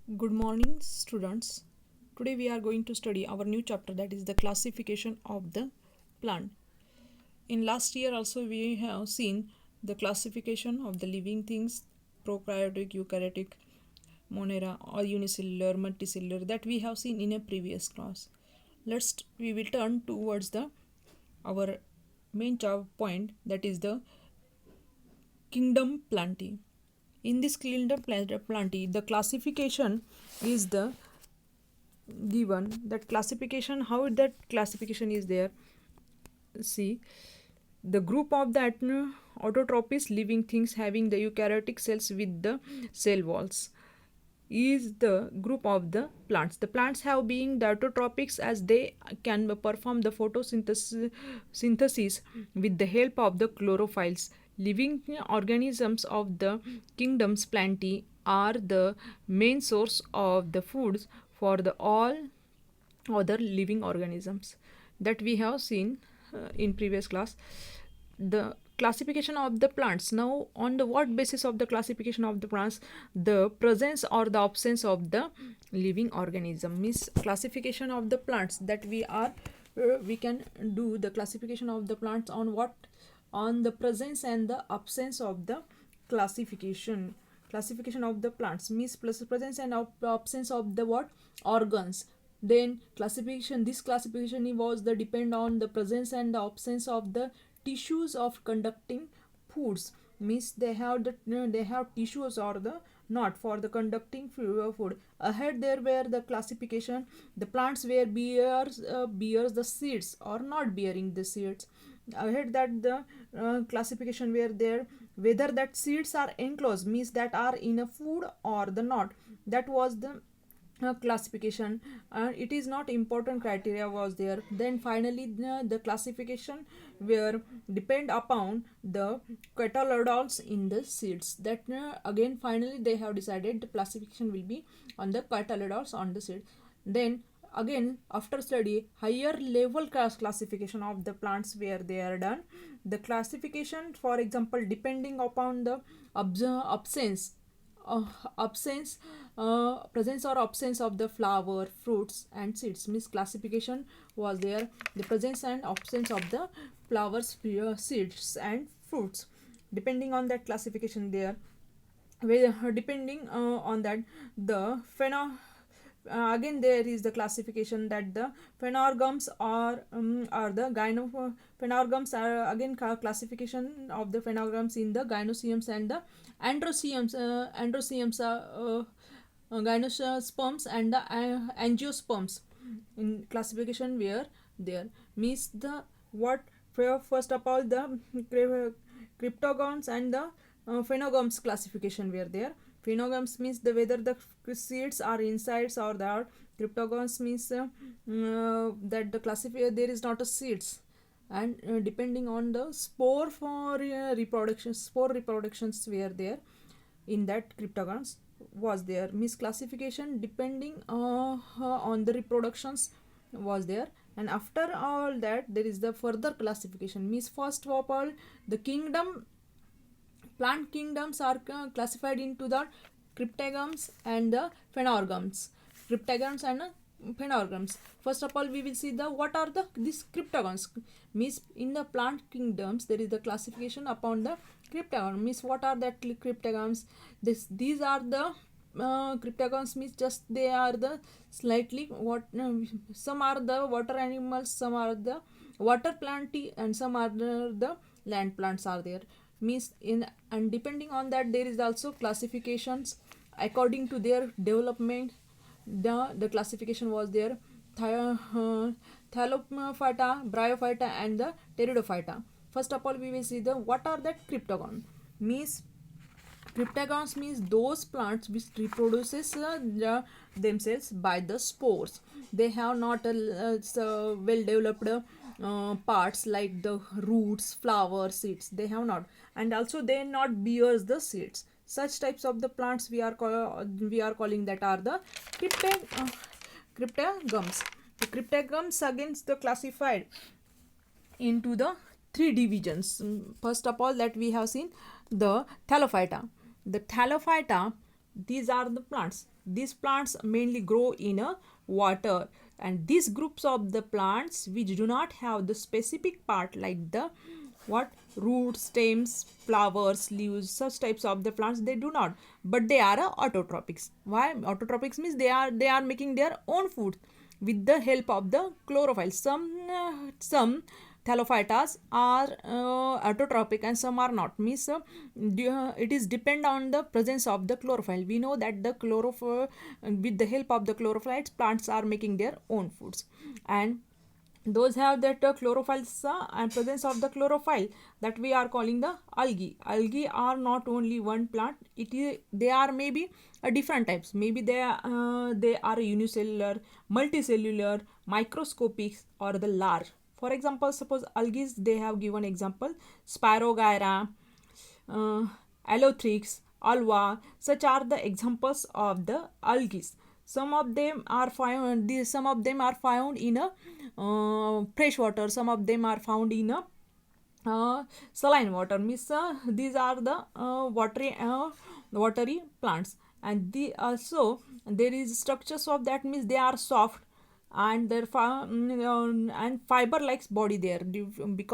Good morning, students. Today we are going to study our new chapter, that is the classification of the plant. In last year also we have seen the classification of the living things, prokaryotic, eukaryotic, monera or unicellular, multicellular, that we have seen in a previous class. We will turn towards the our main point, that is the kingdom Plantae. In this kingdom Plantae, the classification is the given. That classification, how that classification is there, see, the group of the autotrophs, living things having the eukaryotic cells with the cell walls, is the group of the plants. The plants have being the autotrophics, as they can perform the photosynthesis with the help of the chlorophylls. Living organisms of the kingdoms Plantae are the main source of the foods for the all other living organisms, that we have seen in previous class. The classification of the plants, now on the what basis of the classification of the plants, the presence or the absence of the living organism, means classification of the plants, that we can do the classification of the plants on what, on the presence and the absence of the classification. Classification of the plants means presence and absence of the what, organs. Then classification, this classification was the depend on the presence and the absence of the tissues of conducting foods, means they have they have tissues or the not for the conducting food. Ahead there were the classification, the plants were bears the seeds or not bearing the seeds. Ahead that the classification were there, whether that seeds are enclosed, means that are in a food or the not, that was the classification. It is not important criteria was there. Then finally the classification were depend upon the cotyledons in the seeds, that again finally they have decided the classification will be on the cotyledons on the seed. Then again after study, higher level classification of the plants where they are done. The classification, for example, depending upon the absence uh, absence presence or absence of the flower, fruits and seeds, means classification was there, the presence and absence of the flowers, seeds and fruits. Depending on that classification there, depending on that, the again there is the classification that the phenorgams are the phenorgams are again classification of the phenorgams in the gynoeciums and the androeciums gynosperms and the angiosperms. In classification where there, means the what, first of all the cryptogons and the phenogams classification were there. Phenogams means the whether the seeds are insides or the out. Cryptogons means that the classifier there is not a seeds, and depending on the spore for spore reproductions were there in that cryptogons was there, means classification depending on the reproductions was there. And after all that there is the further classification, means first of all the plant kingdoms are classified into the cryptogams and the phenorgams. Cryptogams and phenorgams. First of all we will see the what are the these cryptogams, means in the plant kingdoms there is the classification upon the cryptogon, means what are that cryptogams. These are the cryptogams, means just they are the slightly what, some are the water animals, some are the water plant, and some are the land plants are there, means in, and depending on that there is also classifications according to their development. The classification was there, Thallophyta, Bryophyta and the Pteridophyta. First of all we will see the what are that cryptogon, means cryptogons means those plants which reproduces themselves by the spores. They have not so well developed parts like the roots, flowers, seeds, they have not. And also they not bears the seeds. Such types of the plants we are calling that are the cryptogams. The cryptogams against the classified into the three divisions. First of all that we have seen the Thallophyta. The Thallophyta these are the plants. These plants mainly grow in a water, and these groups of the plants which do not have the specific part like the what roots, stems, flowers, leaves, such types of the plants they do not, but they are autotrophics. Why autotrophics means they are making their own food with the help of the chlorophyll. Some Thallophytas are autotrophic and some are not. Means it is depend on the presence of the chlorophyll. We know that the chlorophyll, with the help of the chlorophylls, plants are making their own foods, and those have that chlorophylls and presence of the chlorophyll, that we are calling the algae. Algae are not only one plant, it is they are maybe different types. Maybe they are unicellular, multicellular, microscopic, or the large. For example, suppose algae, they have given example Spirogyra, uh, Allothrix, Alva. Such are the examples of the algae. Some of them are found. Some of them are found in a fresh water. Some of them are found in a saline water. Means these are the watery plants, and the also there is structures of that, means they are soft, and their and fiber like body there, because